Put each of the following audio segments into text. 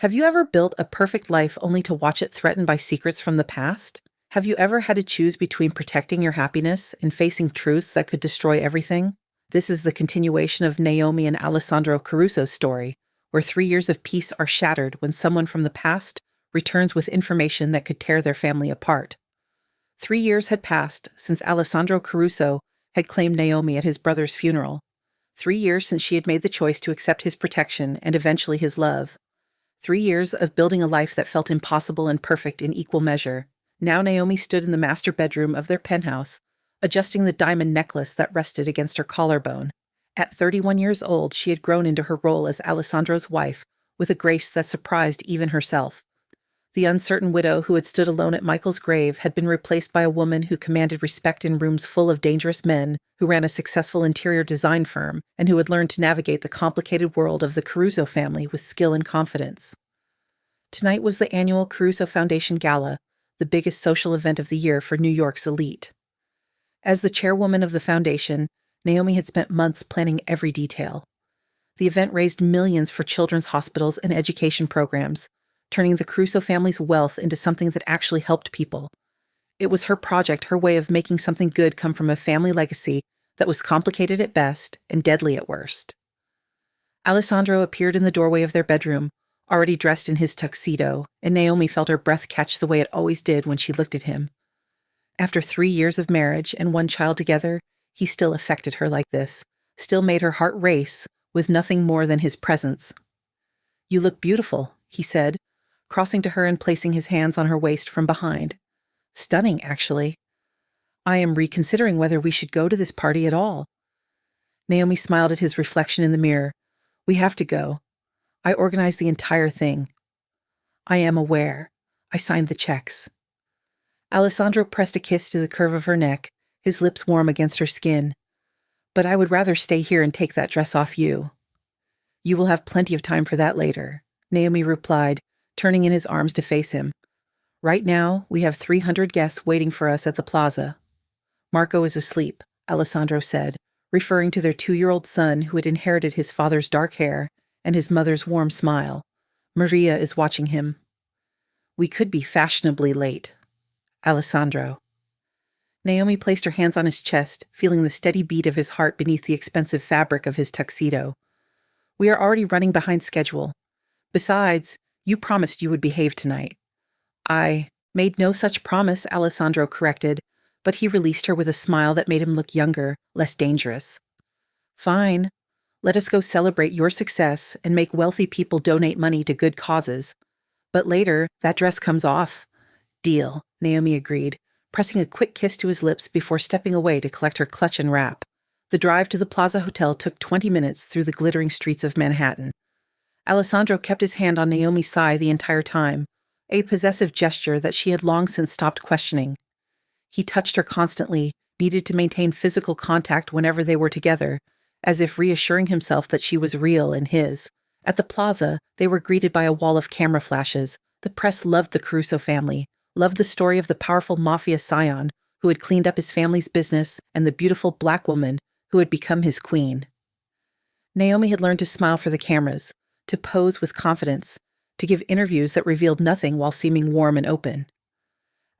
Have you ever built a perfect life only to watch it threatened by secrets from the past? Have you ever had to choose between protecting your happiness and facing truths that could destroy everything? This is the continuation of Naomi and Alessandro Caruso's story, where 3 years of peace are shattered when someone from the past returns with information that could tear their family apart. 3 years had passed since Alessandro Caruso had claimed Naomi at his brother's funeral. 3 years since she had made the choice to accept his protection and eventually his love. 3 years of building a life that felt impossible and perfect in equal measure. Now Naomi stood in the master bedroom of their penthouse, adjusting the diamond necklace that rested against her collarbone. At 31 years old, she had grown into her role as Alessandro's wife with a grace that surprised even herself. The uncertain widow who had stood alone at Michael's grave had been replaced by a woman who commanded respect in rooms full of dangerous men, who ran a successful interior design firm, and who had learned to navigate the complicated world of the Caruso family with skill and confidence. Tonight was the annual Caruso Foundation Gala, the biggest social event of the year for New York's elite. As the chairwoman of the foundation, Naomi had spent months planning every detail. The event raised millions for children's hospitals and education programs, turning the Caruso family's wealth into something that actually helped people. It was her project, her way of making something good come from a family legacy that was complicated at best and deadly at worst. Alessandro appeared in the doorway of their bedroom, already dressed in his tuxedo, and Naomi felt her breath catch the way it always did when she looked at him. After 3 years of marriage and one child together, he still affected her like this, still made her heart race with nothing more than his presence. "You look beautiful," he said, crossing to her and placing his hands on her waist from behind. "Stunning, actually. I am reconsidering whether we should go to this party at all." Naomi smiled at his reflection in the mirror. "We have to go. I organized the entire thing. I am aware. I signed the checks." Alessandro pressed a kiss to the curve of her neck, his lips warm against her skin. "But I would rather stay here and take that dress off you." "You will have plenty of time for that later," Naomi replied, turning in his arms to face him. "Right now, we have 300 guests waiting for us at the plaza." "Marco is asleep," Alessandro said, referring to their 2-year-old son who had inherited his father's dark hair and his mother's warm smile. "Maria is watching him." "We could be fashionably late." "Alessandro." Naomi placed her hands on his chest, feeling the steady beat of his heart beneath the expensive fabric of his tuxedo. "We are already running behind schedule. Besides, you promised you would behave tonight." "I made no such promise," Alessandro corrected, but he released her with a smile that made him look younger, less dangerous. "Fine. Let us go celebrate your success and make wealthy people donate money to good causes. But later, that dress comes off." "Deal," Naomi agreed, pressing a quick kiss to his lips before stepping away to collect her clutch and wrap. The drive to the Plaza Hotel took 20 minutes through the glittering streets of Manhattan. Alessandro kept his hand on Naomi's thigh the entire time, a possessive gesture that she had long since stopped questioning. He touched her constantly, needed to maintain physical contact whenever they were together, as if reassuring himself that she was real and his. At the plaza, they were greeted by a wall of camera flashes. The press loved the Caruso family, loved the story of the powerful Mafia scion who had cleaned up his family's business and the beautiful black woman who had become his queen. Naomi had learned to smile for the cameras, to pose with confidence, to give interviews that revealed nothing while seeming warm and open.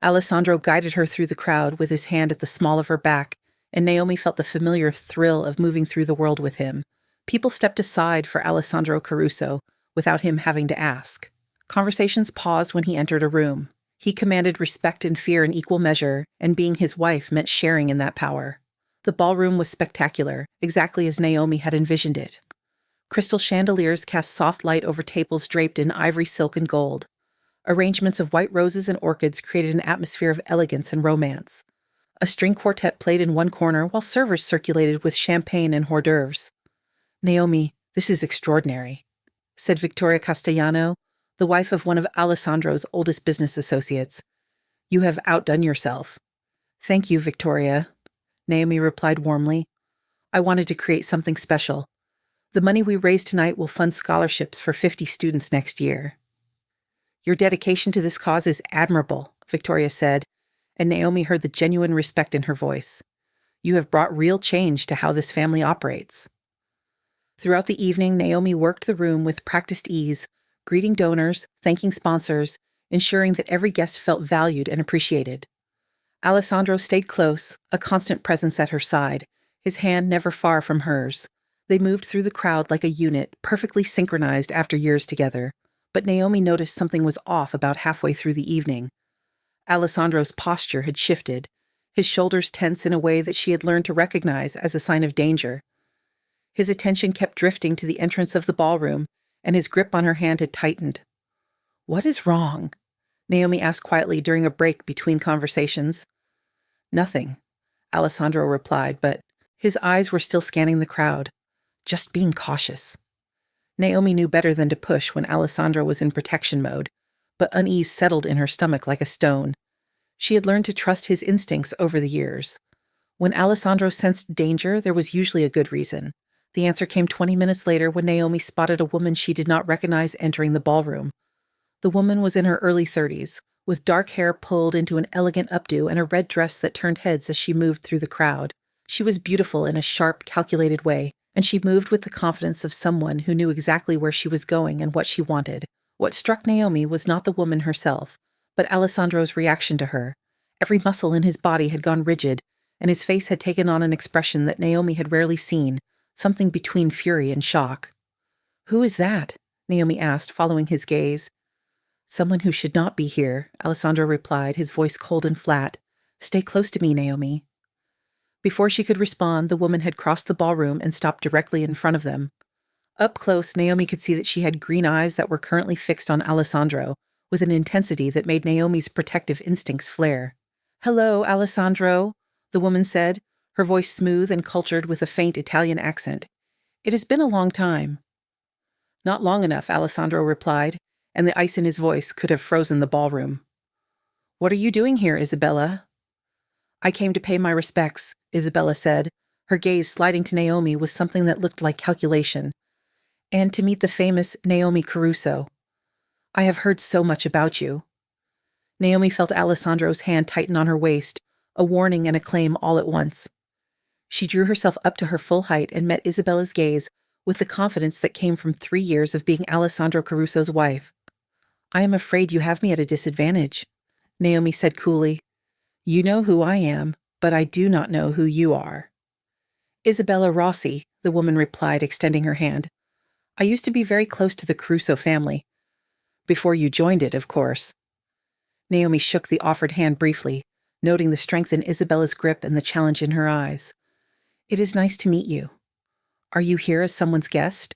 Alessandro guided her through the crowd with his hand at the small of her back, and Naomi felt the familiar thrill of moving through the world with him. People stepped aside for Alessandro Caruso without him having to ask. Conversations paused when he entered a room. He commanded respect and fear in equal measure, and being his wife meant sharing in that power. The ballroom was spectacular, exactly as Naomi had envisioned it. Crystal chandeliers cast soft light over tables draped in ivory, silk, and gold. Arrangements of white roses and orchids created an atmosphere of elegance and romance. A string quartet played in one corner while servers circulated with champagne and hors d'oeuvres. "Naomi, this is extraordinary," said Victoria Castellano, the wife of one of Alessandro's oldest business associates. "You have outdone yourself." "Thank you, Victoria," Naomi replied warmly. "I wanted to create something special. The money we raise tonight will fund scholarships for 50 students next year." "Your dedication to this cause is admirable," Victoria said, and Naomi heard the genuine respect in her voice. "You have brought real change to how this family operates." Throughout the evening, Naomi worked the room with practiced ease, greeting donors, thanking sponsors, ensuring that every guest felt valued and appreciated. Alessandro stayed close, a constant presence at her side, his hand never far from hers. They moved through the crowd like a unit, perfectly synchronized after years together. But Naomi noticed something was off about halfway through the evening. Alessandro's posture had shifted, his shoulders tense in a way that she had learned to recognize as a sign of danger. His attention kept drifting to the entrance of the ballroom, and his grip on her hand had tightened. "What is wrong?" Naomi asked quietly during a break between conversations. "Nothing," Alessandro replied, but his eyes were still scanning the crowd. "Just being cautious." Naomi knew better than to push when Alessandro was in protection mode, but unease settled in her stomach like a stone. She had learned to trust his instincts over the years. When Alessandro sensed danger, there was usually a good reason. The answer came 20 minutes later when Naomi spotted a woman she did not recognize entering the ballroom. The woman was in her early 30s, with dark hair pulled into an elegant updo and a red dress that turned heads as she moved through the crowd. She was beautiful in a sharp, calculated way, and she moved with the confidence of someone who knew exactly where she was going and what she wanted. What struck Naomi was not the woman herself, but Alessandro's reaction to her. Every muscle in his body had gone rigid, and his face had taken on an expression that Naomi had rarely seen, something between fury and shock. "Who is that?" Naomi asked, following his gaze. "Someone who should not be here," Alessandro replied, his voice cold and flat. "Stay close to me, Naomi." Before she could respond, the woman had crossed the ballroom and stopped directly in front of them. Up close, Naomi could see that she had green eyes that were currently fixed on Alessandro, with an intensity that made Naomi's protective instincts flare. "Hello, Alessandro," the woman said, her voice smooth and cultured with a faint Italian accent. "It has been a long time." "Not long enough," Alessandro replied, and the ice in his voice could have frozen the ballroom. "What are you doing here, Isabella?" "I came to pay my respects," Isabella said, her gaze sliding to Naomi with something that looked like calculation, "and to meet the famous Naomi Caruso. I have heard so much about you." Naomi felt Alessandro's hand tighten on her waist, a warning and a claim all at once. She drew herself up to her full height and met Isabella's gaze with the confidence that came from 3 years of being Alessandro Caruso's wife. "I am afraid you have me at a disadvantage," Naomi said coolly. "You know who I am, but I do not know who you are." "Isabella Rossi," the woman replied, extending her hand. "I used to be very close to the Caruso family. Before you joined it, of course." Naomi shook the offered hand briefly, noting the strength in Isabella's grip and the challenge in her eyes. "It is nice to meet you. Are you here as someone's guest?"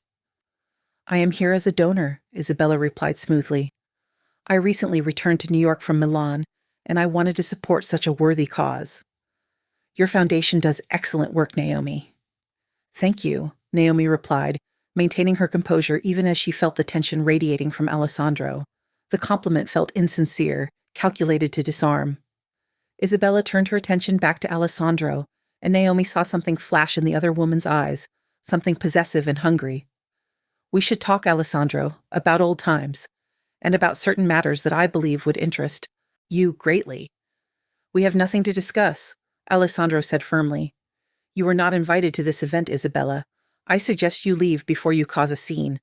"I am here as a donor," Isabella replied smoothly. "I recently returned to New York from Milan, and I wanted to support such a worthy cause." "Your foundation does excellent work, Naomi." "Thank you," Naomi replied, maintaining her composure even as she felt the tension radiating from Alessandro. The compliment felt insincere, calculated to disarm. Isabella turned her attention back to Alessandro, and Naomi saw something flash in the other woman's eyes, something possessive and hungry. "We should talk, Alessandro, about old times, and about certain matters that I believe would interest you greatly." "We have nothing to discuss," Alessandro said firmly. "You were not invited to this event, Isabella. I suggest you leave before you cause a scene."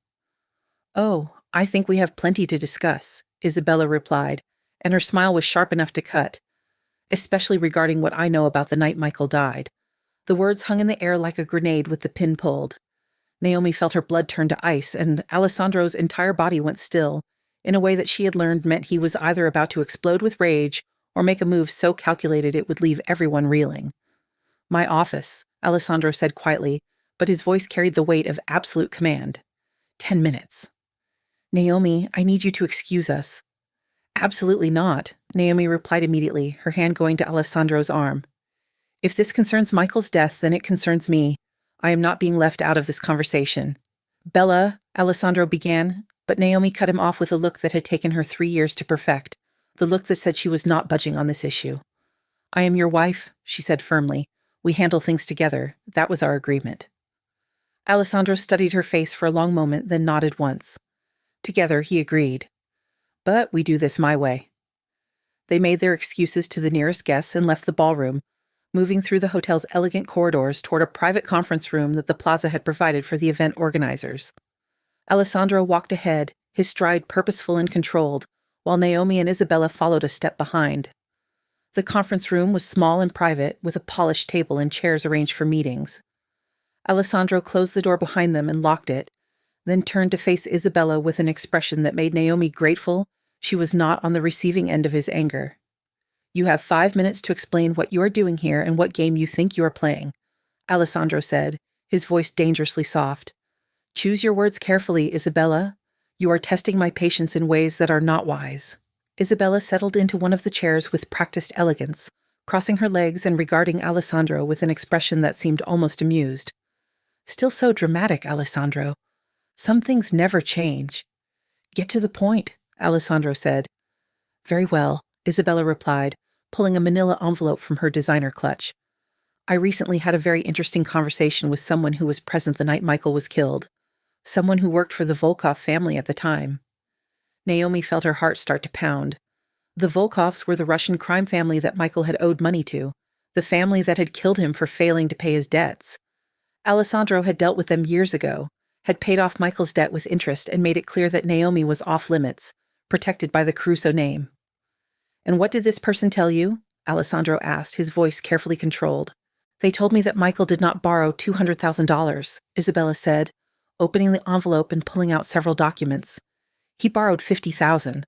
"Oh, I think we have plenty to discuss," Isabella replied, and her smile was sharp enough to cut. "Especially regarding what I know about the night Michael died." The words hung in the air like a grenade with the pin pulled. Naomi felt her blood turn to ice, and Alessandro's entire body went still, in a way that she had learned meant he was either about to explode with rage or make a move so calculated it would leave everyone reeling. "My office," Alessandro said quietly, but his voice carried the weight of absolute command. 10 minutes. "Naomi, I need you to excuse us." "Absolutely not," Naomi replied immediately, her hand going to Alessandro's arm. "If this concerns Michael's death, then it concerns me. I am not being left out of this conversation." "Bella," Alessandro began, but Naomi cut him off with a look that had taken her 3 years to perfect, the look that said she was not budging on this issue. "I am your wife," she said firmly. "We handle things together. That was our agreement." Alessandro studied her face for a long moment, then nodded once. Together, he agreed. "But we do this my way." They made their excuses to the nearest guests and left the ballroom, moving through the hotel's elegant corridors toward a private conference room that the plaza had provided for the event organizers. Alessandro walked ahead, his stride purposeful and controlled, while Naomi and Isabella followed a step behind. The conference room was small and private, with a polished table and chairs arranged for meetings. Alessandro closed the door behind them and locked it, then turned to face Isabella with an expression that made Naomi grateful she was not on the receiving end of his anger. "You have 5 minutes to explain what you are doing here and what game you think you are playing," Alessandro said, his voice dangerously soft. "Choose your words carefully, Isabella. You are testing my patience in ways that are not wise." Isabella settled into one of the chairs with practiced elegance, crossing her legs and regarding Alessandro with an expression that seemed almost amused. "Still so dramatic, Alessandro. Some things never change." "Get to the point," Alessandro said. "Very well," Isabella replied, pulling a manila envelope from her designer clutch. "I recently had a very interesting conversation with someone who was present the night Michael was killed. Someone who worked for the Volkov family at the time." Naomi felt her heart start to pound. The Volkovs were the Russian crime family that Michael had owed money to, the family that had killed him for failing to pay his debts. Alessandro had dealt with them years ago, had paid off Michael's debt with interest and made it clear that Naomi was off limits, protected by the Caruso name. "And what did this person tell you?" Alessandro asked, his voice carefully controlled. "They told me that Michael did not borrow $200,000, Isabella said, opening the envelope and pulling out several documents. "He borrowed $50,000.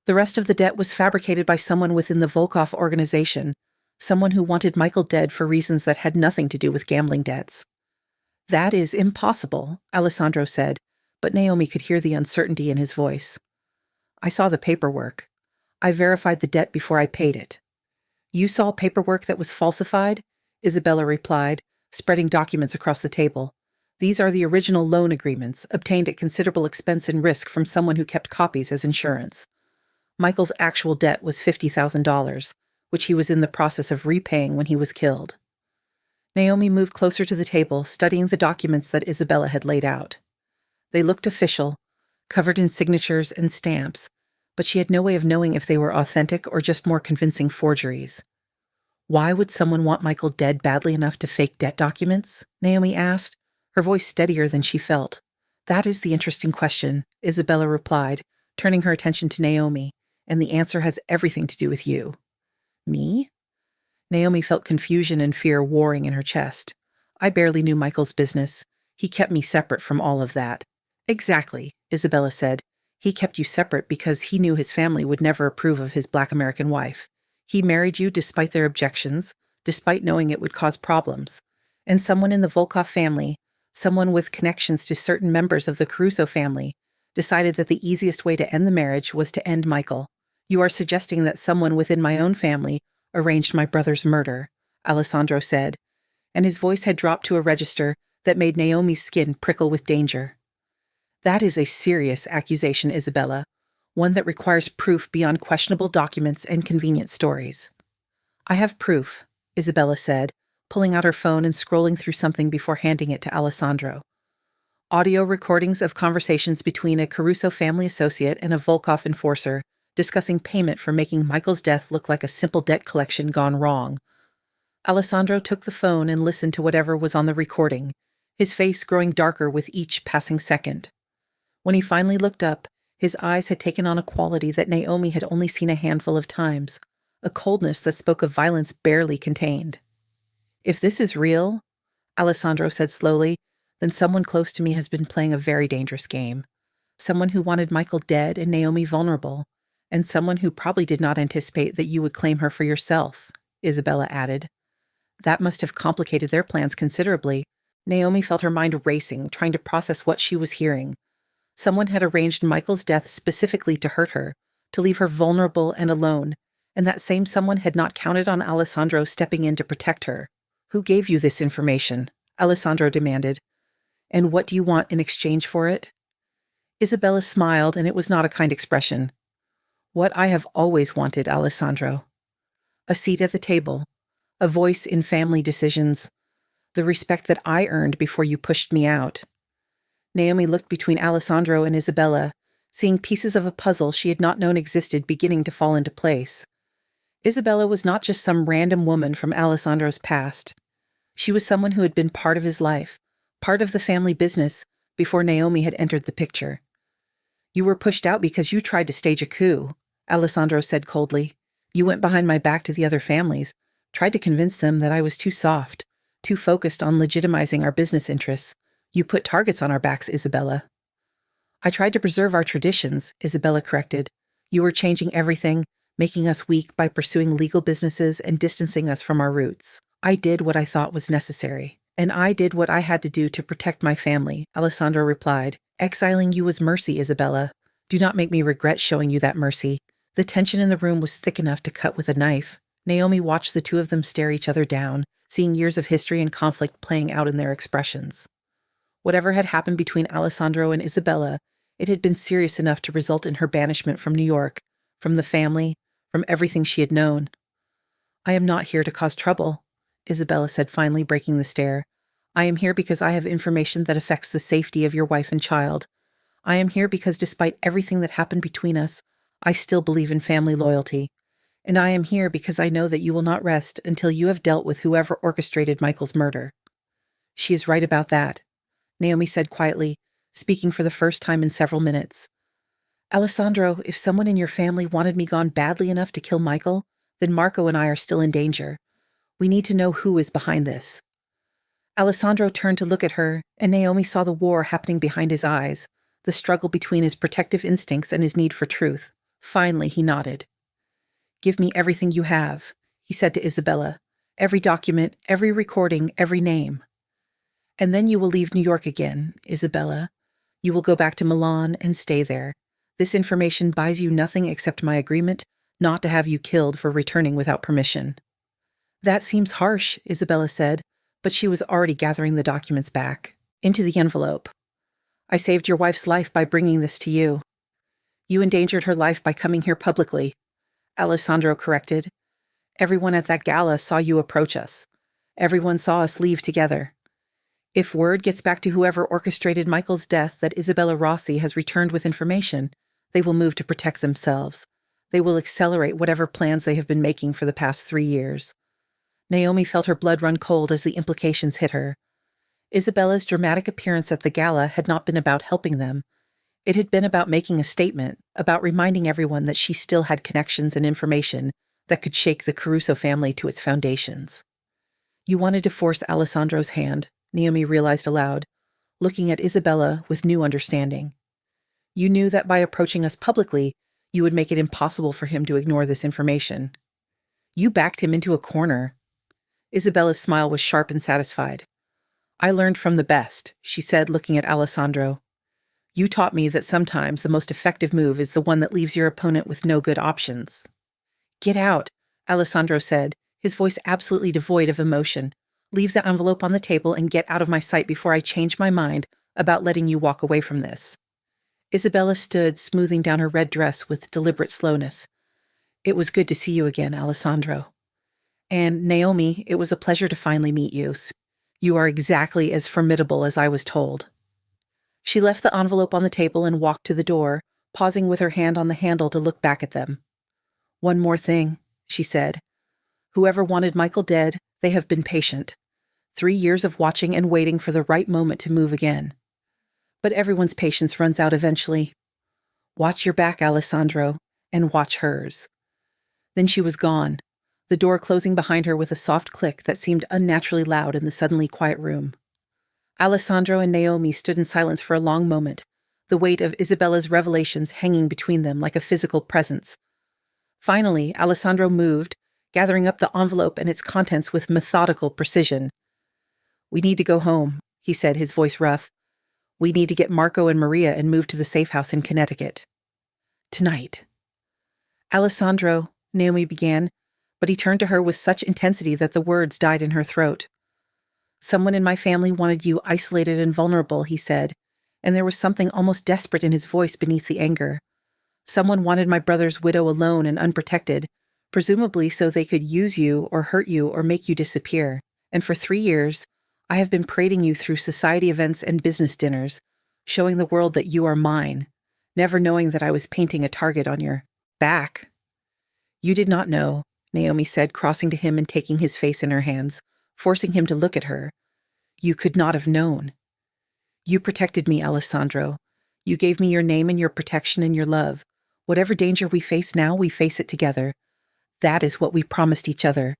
The rest of the debt was fabricated by someone within the Volkov organization, someone who wanted Michael dead for reasons that had nothing to do with gambling debts." "That is impossible," Alessandro said, but Naomi could hear the uncertainty in his voice. "I saw the paperwork. I verified the debt before I paid it." "You saw paperwork that was falsified?" Isabella replied, spreading documents across the table. "These are the original loan agreements, obtained at considerable expense and risk from someone who kept copies as insurance. Michael's actual debt was $50,000, which he was in the process of repaying when he was killed." Naomi moved closer to the table, studying the documents that Isabella had laid out. They looked official, covered in signatures and stamps, but she had no way of knowing if they were authentic or just more convincing forgeries. "Why would someone want Michael dead badly enough to fake debt documents?" Naomi asked, her voice steadier than she felt. "That is the interesting question," Isabella replied, turning her attention to Naomi, "and the answer has everything to do with you." "Me?" Naomi felt confusion and fear warring in her chest. "I barely knew Michael's business. He kept me separate from all of that." "Exactly," Isabella said. "He kept you separate because he knew his family would never approve of his Black American wife. He married you despite their objections, despite knowing it would cause problems. And someone in the Volkov family, someone with connections to certain members of the Caruso family, decided that the easiest way to end the marriage was to end Michael. You are suggesting that someone within my own family arranged my brother's murder," Alessandro said, and his voice had dropped to a register that made Naomi's skin prickle with danger. "That is a serious accusation, Isabella, one that requires proof beyond questionable documents and convenient stories." "I have proof," Isabella said, pulling out her phone and scrolling through something before handing it to Alessandro. "Audio recordings of conversations between a Caruso family associate and a Volkov enforcer discussing payment for making Michael's death look like a simple debt collection gone wrong." Alessandro took the phone and listened to whatever was on the recording, his face growing darker with each passing second. When he finally looked up, his eyes had taken on a quality that Naomi had only seen a handful of times, a coldness that spoke of violence barely contained. "If this is real," Alessandro said slowly, "then someone close to me has been playing a very dangerous game. Someone who wanted Michael dead and Naomi vulnerable, and someone who probably did not anticipate that you would claim her for yourself," Isabella added. That must have complicated their plans considerably. Naomi felt her mind racing, trying to process what she was hearing. Someone had arranged Michael's death specifically to hurt her, to leave her vulnerable and alone, and that same someone had not counted on Alessandro stepping in to protect her. "Who gave you this information?" Alessandro demanded. "And what do you want in exchange for it?" Isabella smiled, and it was not a kind expression. "What I have always wanted, Alessandro. A seat at the table, a voice in family decisions, the respect that I earned before you pushed me out." Naomi looked between Alessandro and Isabella, seeing pieces of a puzzle she had not known existed beginning to fall into place. Isabella was not just some random woman from Alessandro's past. She was someone who had been part of his life, part of the family business, before Naomi had entered the picture. You were pushed out because you tried to stage a coup, Alessandro said coldly. You went behind my back to the other families, tried to convince them that I was too soft, too focused on legitimizing our business interests. You put targets on our backs, Isabella. I tried to preserve our traditions, Isabella corrected. You were changing everything, making us weak by pursuing legal businesses and distancing us from our roots. I did what I thought was necessary, and I did what I had to do to protect my family, Alessandro replied. Exiling you was mercy, Isabella. Do not make me regret showing you that mercy. The tension in the room was thick enough to cut with a knife. Naomi watched the two of them stare each other down, seeing years of history and conflict playing out in their expressions. Whatever had happened between Alessandro and Isabella, it had been serious enough to result in her banishment from New York, from the family, from everything she had known. I am not here to cause trouble, Isabella said, finally breaking the stare. I am here because I have information that affects the safety of your wife and child. I am here because despite everything that happened between us, I still believe in family loyalty. And I am here because I know that you will not rest until you have dealt with whoever orchestrated Michael's murder. She is right about that, Naomi said quietly, speaking for the first time in several minutes. Alessandro, if someone in your family wanted me gone badly enough to kill Michael, then Marco and I are still in danger. We need to know who is behind this. Alessandro turned to look at her, and Naomi saw the war happening behind his eyes, the struggle between his protective instincts and his need for truth. Finally, he nodded. Give me everything you have, he said to Isabella. Every document, every recording, every name. And then you will leave New York again, Isabella. You will go back to Milan and stay there. This information buys you nothing except my agreement not to have you killed for returning without permission. That seems harsh, Isabella said, but she was already gathering the documents back, into the envelope. I saved your wife's life by bringing this to you. You endangered her life by coming here publicly, Alessandro corrected. Everyone at that gala saw you approach us. Everyone saw us leave together. If word gets back to whoever orchestrated Michael's death that Isabella Rossi has returned with information, they will move to protect themselves. They will accelerate whatever plans they have been making for the past 3 years. Naomi felt her blood run cold as the implications hit her. Isabella's dramatic appearance at the gala had not been about helping them. It had been about making a statement, about reminding everyone that she still had connections and information that could shake the Caruso family to its foundations. You wanted to force Alessandro's hand, Naomi realized aloud, looking at Isabella with new understanding. You knew that by approaching us publicly, you would make it impossible for him to ignore this information. You backed him into a corner. Isabella's smile was sharp and satisfied. I learned from the best, she said, looking at Alessandro. You taught me that sometimes the most effective move is the one that leaves your opponent with no good options. Get out, Alessandro said, his voice absolutely devoid of emotion. Leave the envelope on the table and get out of my sight before I change my mind about letting you walk away from this. Isabella stood, smoothing down her red dress with deliberate slowness. It was good to see you again, Alessandro. And, Naomi, it was a pleasure to finally meet you. You are exactly as formidable as I was told. She left the envelope on the table and walked to the door, pausing with her hand on the handle to look back at them. One more thing, she said. Whoever wanted Michael dead, they have been patient. 3 years of watching and waiting for the right moment to move again. But everyone's patience runs out eventually. Watch your back, Alessandro, and watch hers. Then she was gone, the door closing behind her with a soft click that seemed unnaturally loud in the suddenly quiet room. Alessandro and Naomi stood in silence for a long moment, the weight of Isabella's revelations hanging between them like a physical presence. Finally, Alessandro moved, gathering up the envelope and its contents with methodical precision. We need to go home, he said, his voice rough. We need to get Marco and Maria and move to the safe house in Connecticut. Tonight. Alessandro, Naomi began, but he turned to her with such intensity that the words died in her throat. Someone in my family wanted you isolated and vulnerable, he said, and there was something almost desperate in his voice beneath the anger. Someone wanted my brother's widow alone and unprotected, presumably so they could use you or hurt you or make you disappear. And for 3 years, I have been parading you through society events and business dinners, showing the world that you are mine, never knowing that I was painting a target on your back. You did not know, Naomi said, crossing to him and taking his face in her hands, forcing him to look at her. You could not have known. You protected me, Alessandro. You gave me your name and your protection and your love. Whatever danger we face now, we face it together. That is what we promised each other."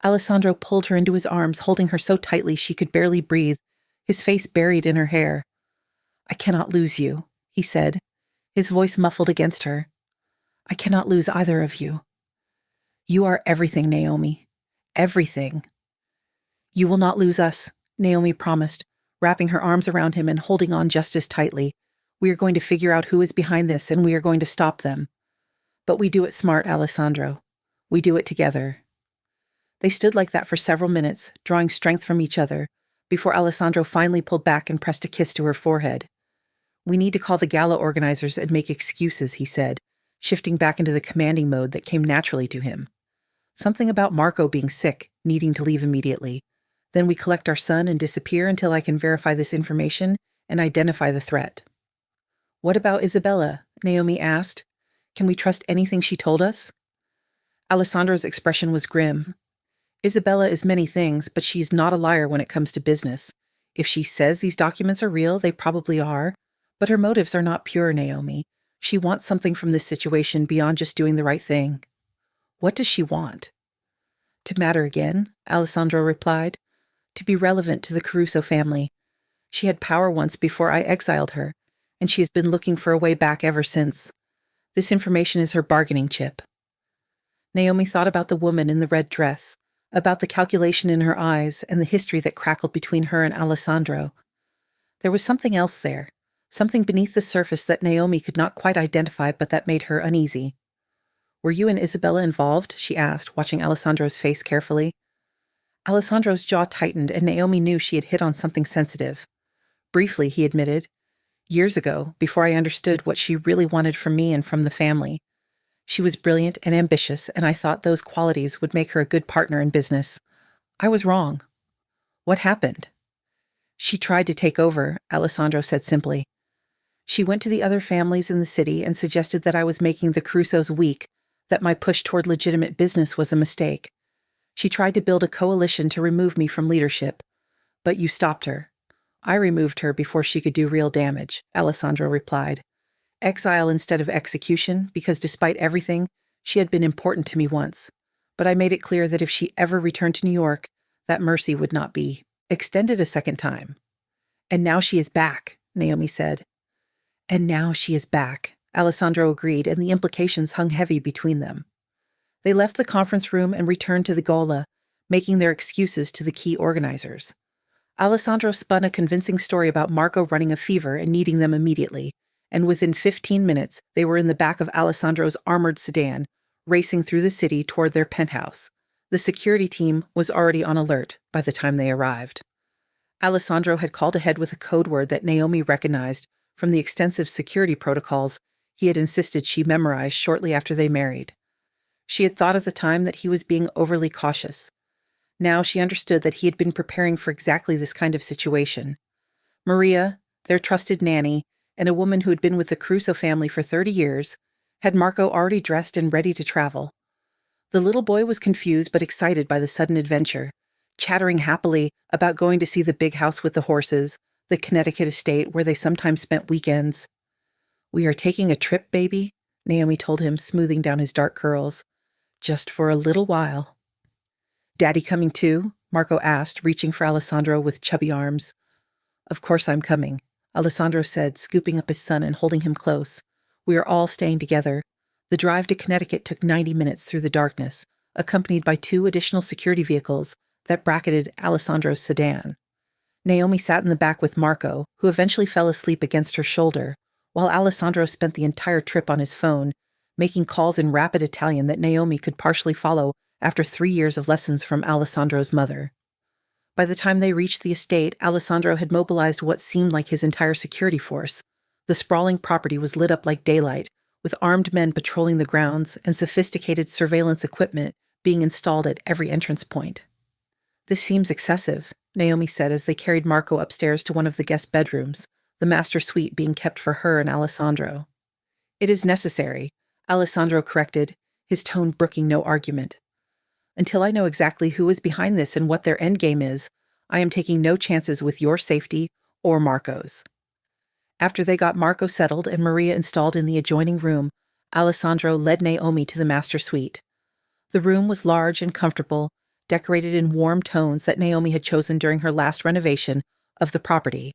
Alessandro pulled her into his arms, holding her so tightly she could barely breathe, his face buried in her hair. "I cannot lose you," he said, his voice muffled against her. "I cannot lose either of you. You are everything, Naomi. Everything." "You will not lose us," Naomi promised, wrapping her arms around him and holding on just as tightly. "We are going to figure out who is behind this, and we are going to stop them. But we do it smart, Alessandro. We do it together." They stood like that for several minutes, drawing strength from each other, before Alessandro finally pulled back and pressed a kiss to her forehead. "We need to call the gala organizers and make excuses," he said, shifting back into the commanding mode that came naturally to him. "Something about Marco being sick, needing to leave immediately. Then we collect our son and disappear until I can verify this information and identify the threat." "What about Isabella?" Naomi asked. "Can we trust anything she told us?" Alessandro's expression was grim. "Isabella is many things, but she's not a liar when it comes to business. If she says these documents are real, they probably are. But her motives are not pure, Naomi. She wants something from this situation beyond just doing the right thing." "What does she want?" "To matter again," Alessandro replied. "To be relevant to the Caruso family. She had power once before I exiled her, and she has been looking for a way back ever since. This information is her bargaining chip." Naomi thought about the woman in the red dress, about the calculation in her eyes and the history that crackled between her and Alessandro. There was something else there, something beneath the surface that Naomi could not quite identify but that made her uneasy. "Were you and Isabella involved?" she asked, watching Alessandro's face carefully. Alessandro's jaw tightened, and Naomi knew she had hit on something sensitive. "Briefly," he admitted. "Years ago, before I understood what she really wanted from me and from the family. She was brilliant and ambitious, and I thought those qualities would make her a good partner in business. I was wrong." "What happened?" "She tried to take over," Alessandro said simply. "She went to the other families in the city and suggested that I was making the Carusos weak, that my push toward legitimate business was a mistake. She tried to build a coalition to remove me from leadership. But you stopped her." "I removed her before she could do real damage," Alessandro replied. "Exile instead of execution, because despite everything, she had been important to me once. But I made it clear that if she ever returned to New York, that mercy would not be extended a second time." "And now she is back," Naomi said. "And now she is back," Alessandro agreed, and the implications hung heavy between them. They left the conference room and returned to the gala, making their excuses to the key organizers. Alessandro spun a convincing story about Marco running a fever and needing them immediately, and within 15 minutes they were in the back of Alessandro's armored sedan, racing through the city toward their penthouse. The security team was already on alert by the time they arrived. Alessandro had called ahead with a code word that Naomi recognized from the extensive security protocols he had insisted she memorize shortly after they married. She had thought at the time that he was being overly cautious. Now she understood that he had been preparing for exactly this kind of situation. Maria, their trusted nanny, and a woman who had been with the Caruso family for 30 years, had Marco already dressed and ready to travel. The little boy was confused but excited by the sudden adventure, chattering happily about going to see the big house with the horses, the Connecticut estate where they sometimes spent weekends. "We are taking a trip, baby," Naomi told him, smoothing down his dark curls. "Just for a little while." "Daddy coming too?" Marco asked, reaching for Alessandro with chubby arms. "Of course I'm coming," Alessandro said, scooping up his son and holding him close. "We are all staying together." The drive to Connecticut took 90 minutes through the darkness, accompanied by 2 additional security vehicles that bracketed Alessandro's sedan. Naomi sat in the back with Marco, who eventually fell asleep against her shoulder, while Alessandro spent the entire trip on his phone, making calls in rapid Italian that Naomi could partially follow after 3 years of lessons from Alessandro's mother. By the time they reached the estate, Alessandro had mobilized what seemed like his entire security force. The sprawling property was lit up like daylight, with armed men patrolling the grounds and sophisticated surveillance equipment being installed at every entrance point. "This seems excessive," Naomi said as they carried Marco upstairs to one of the guest bedrooms, the master suite being kept for her and Alessandro. "It is necessary," Alessandro corrected, his tone brooking no argument. "Until I know exactly who is behind this and what their endgame is, I am taking no chances with your safety or Marco's." After they got Marco settled and Maria installed in the adjoining room, Alessandro led Naomi to the master suite. The room was large and comfortable, decorated in warm tones that Naomi had chosen during her last renovation of the property.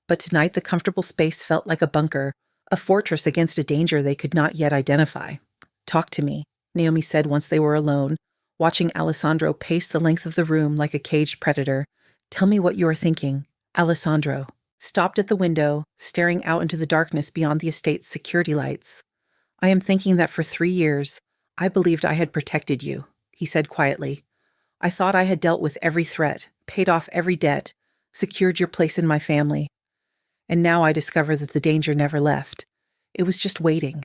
But tonight the comfortable space felt like a bunker, a fortress against a danger they could not yet identify. "Talk to me," Naomi said once they were alone, watching Alessandro pace the length of the room like a caged predator. "Tell me what you are thinking." Alessandro stopped at the window, staring out into the darkness beyond the estate's security lights. "I am thinking that for 3 years, I believed I had protected you," he said quietly. "I thought I had dealt with every threat, paid off every debt, secured your place in my family. And now I discover that the danger never left. It was just waiting,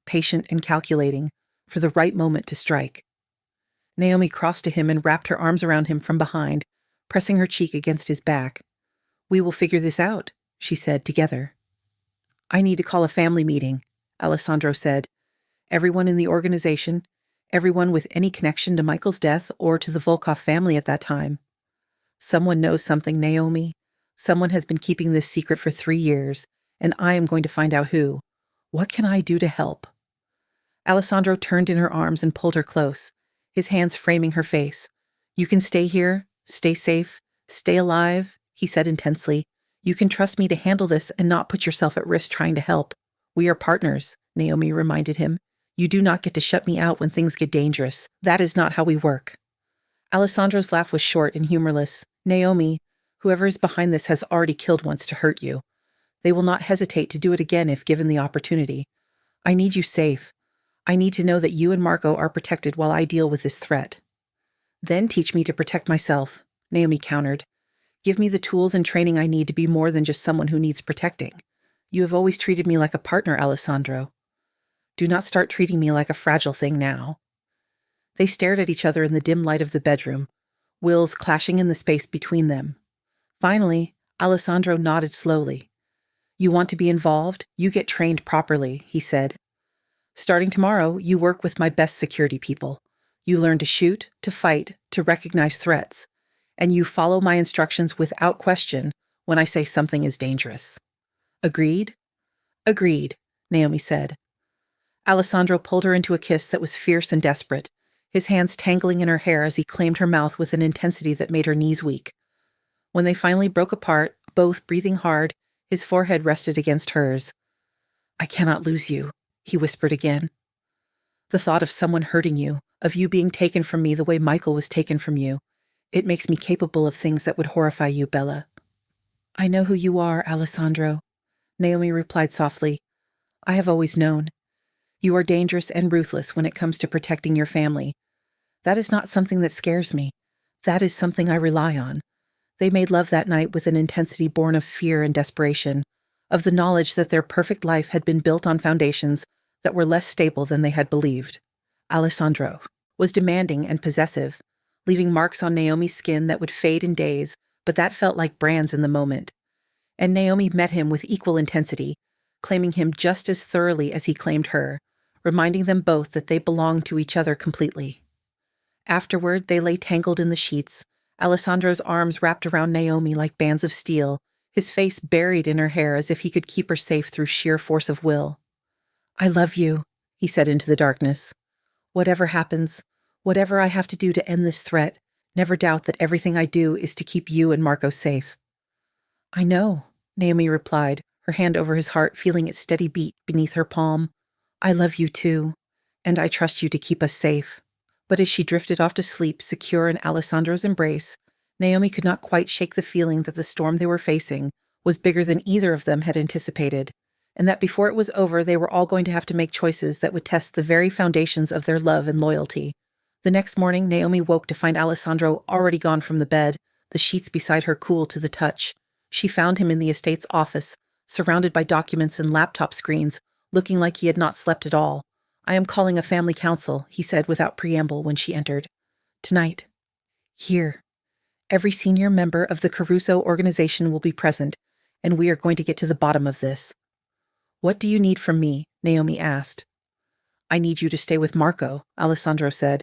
patient and calculating, for the right moment to strike." Naomi crossed to him and wrapped her arms around him from behind, pressing her cheek against his back. "We will figure this out," she said, together. "I need to call a family meeting," Alessandro said. "Everyone in the organization, everyone with any connection to Michael's death or to the Volkov family at that time. Someone knows something, Naomi. Someone has been keeping this secret for 3 years, and I am going to find out who. What can I do to help?" Alessandro turned in her arms and pulled her close, his hands framing her face. "You can stay here, stay safe, stay alive," he said intensely. "You can trust me to handle this and not put yourself at risk trying to help. We are partners," Naomi reminded him. "You do not get to shut me out when things get dangerous. That is not how we work." Alessandro's laugh was short and humorless. "Naomi, whoever is behind this has already killed once to hurt you. They will not hesitate to do it again if given the opportunity. I need you safe. I need to know that you and Marco are protected while I deal with this threat." "Then teach me to protect myself," Naomi countered. "Give me the tools and training I need to be more than just someone who needs protecting. You have always treated me like a partner, Alessandro. Do not start treating me like a fragile thing now." They stared at each other in the dim light of the bedroom, wills clashing in the space between them. Finally, Alessandro nodded slowly. "You want to be involved? You get trained properly," he said. "Starting tomorrow, you work with my best security people. You learn to shoot, to fight, to recognize threats, and you follow my instructions without question when I say something is dangerous." "Agreed?" "Agreed," Naomi said. Alessandro pulled her into a kiss that was fierce and desperate, his hands tangling in her hair as he claimed her mouth with an intensity that made her knees weak. When they finally broke apart, both breathing hard, his forehead rested against hers. "I cannot lose you," he whispered again. "The thought of someone hurting you, of you being taken from me the way Michael was taken from you, it makes me capable of things that would horrify you, Bella." "I know who you are, Alessandro," Naomi replied softly. "I have always known. You are dangerous and ruthless when it comes to protecting your family. That is not something that scares me. That is something I rely on." They made love that night with an intensity born of fear and desperation, of the knowledge that their perfect life had been built on foundations that were less stable than they had believed. Alessandro was demanding and possessive, leaving marks on Naomi's skin that would fade in days, but that felt like brands in the moment. And Naomi met him with equal intensity, claiming him just as thoroughly as he claimed her, reminding them both that they belonged to each other completely. Afterward, they lay tangled in the sheets, Alessandro's arms wrapped around Naomi like bands of steel, his face buried in her hair as if he could keep her safe through sheer force of will. "I love you," he said into the darkness. "Whatever happens, whatever I have to do to end this threat, never doubt that everything I do is to keep you and Marco safe." "I know," Naomi replied, her hand over his heart, feeling its steady beat beneath her palm. "I love you too, and I trust you to keep us safe." But as she drifted off to sleep, secure in Alessandro's embrace, Naomi could not quite shake the feeling that the storm they were facing was bigger than either of them had anticipated, and that before it was over they were all going to have to make choices that would test the very foundations of their love and loyalty. The next morning, Naomi woke to find Alessandro already gone from the bed, the sheets beside her cool to the touch. She found him in the estate's office, surrounded by documents and laptop screens, looking like he had not slept at all. "I am calling a family council," he said without preamble when she entered. "Tonight. Here. Every senior member of the Caruso organization will be present, and we are going to get to the bottom of this." "What do you need from me?" Naomi asked. "I need you to stay with Marco," Alessandro said.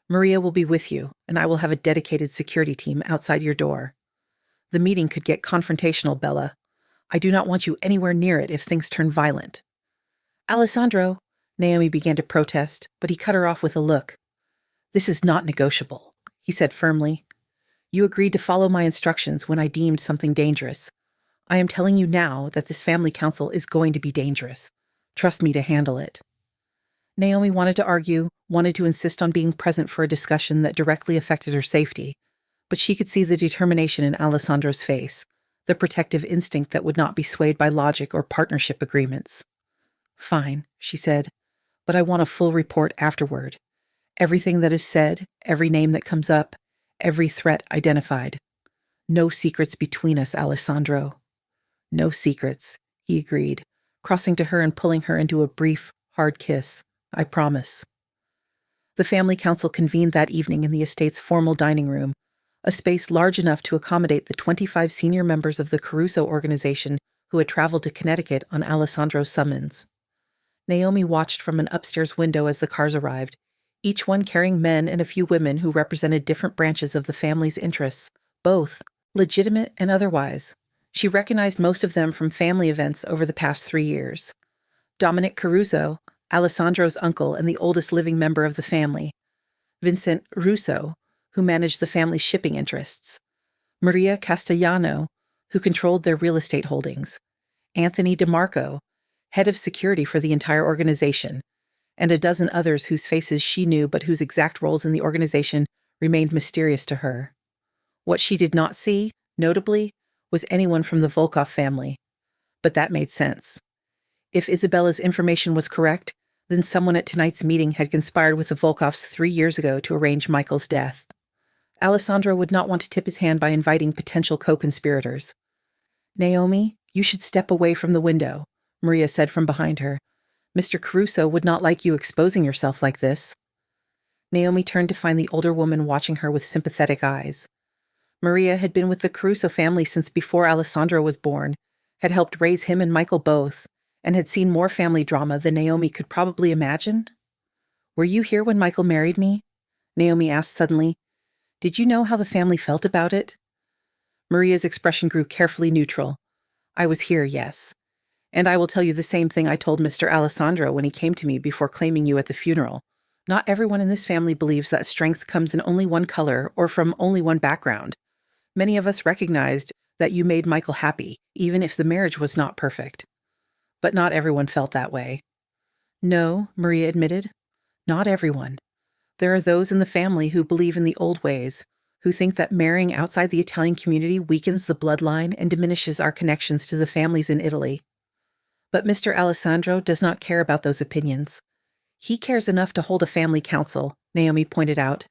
"Maria will be with you, and I will have a dedicated security team outside your door." The meeting could get confrontational, Bella. I do not want you anywhere near it if things turn violent." "Alessandro," Naomi began to protest, but he cut her off with a look. "This is not negotiable," he said firmly. "You agreed to follow my instructions when I deemed something dangerous. I am telling you now that this family council is going to be dangerous. Trust me to handle it." Naomi wanted to argue, wanted to insist on being present for a discussion that directly affected her safety, but she could see the determination in Alessandro's face, the protective instinct that would not be swayed by logic or partnership agreements. "Fine," she said, "but I want a full report afterward. Everything that is said, every name that comes up, every threat identified. No secrets between us, Alessandro." "No secrets," he agreed, crossing to her and pulling her into a brief, hard kiss. "I promise." The family council convened that evening in the estate's formal dining room, a space large enough to accommodate the 25 senior members of the Caruso organization who had traveled to Connecticut on Alessandro's summons. Naomi watched from an upstairs window as the cars arrived, each one carrying men and a few women who represented different branches of the family's interests, both legitimate and otherwise. She recognized most of them from family events over the past 3 years. Dominic Caruso, Alessandro's uncle and the oldest living member of the family. Vincent Russo, who managed the family's shipping interests. Maria Castellano, who controlled their real estate holdings. Anthony DeMarco, head of security for the entire organization, and a dozen others whose faces she knew but whose exact roles in the organization remained mysterious to her. What she did not see, notably, was anyone from the Volkov family. But that made sense. If Isabella's information was correct, then someone at tonight's meeting had conspired with the Volkovs 3 years ago to arrange Michael's death. Alessandro would not want to tip his hand by inviting potential co-conspirators. "Naomi, you should step away from the window," Maria said from behind her. "Mr. Caruso would not like you exposing yourself like this." Naomi turned to find the older woman watching her with sympathetic eyes. Maria had been with the Caruso family since before Alessandro was born, had helped raise him and Michael both, and had seen more family drama than Naomi could probably imagine. "Were you here when Michael married me?" Naomi asked suddenly. "Did you know how the family felt about it?" Maria's expression grew carefully neutral. "I was here, yes. And I will tell you the same thing I told Mr. Alessandro when he came to me before claiming you at the funeral. Not everyone in this family believes that strength comes in only one color or from only one background. Many of us recognized that you made Michael happy, even if the marriage was not perfect. But not everyone felt that way." "No," Maria admitted. "Not everyone. There are those in the family who believe in the old ways, who think that marrying outside the Italian community weakens the bloodline and diminishes our connections to the families in Italy. But Mr. Alessandro does not care about those opinions. He cares enough to hold a family council," Naomi pointed out.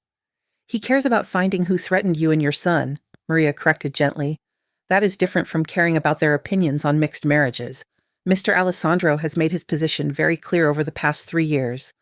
"He cares about finding who threatened you and your son," Maria corrected gently. "That is different from caring about their opinions on mixed marriages. Mr. Alessandro has made his position very clear over the past 3 years.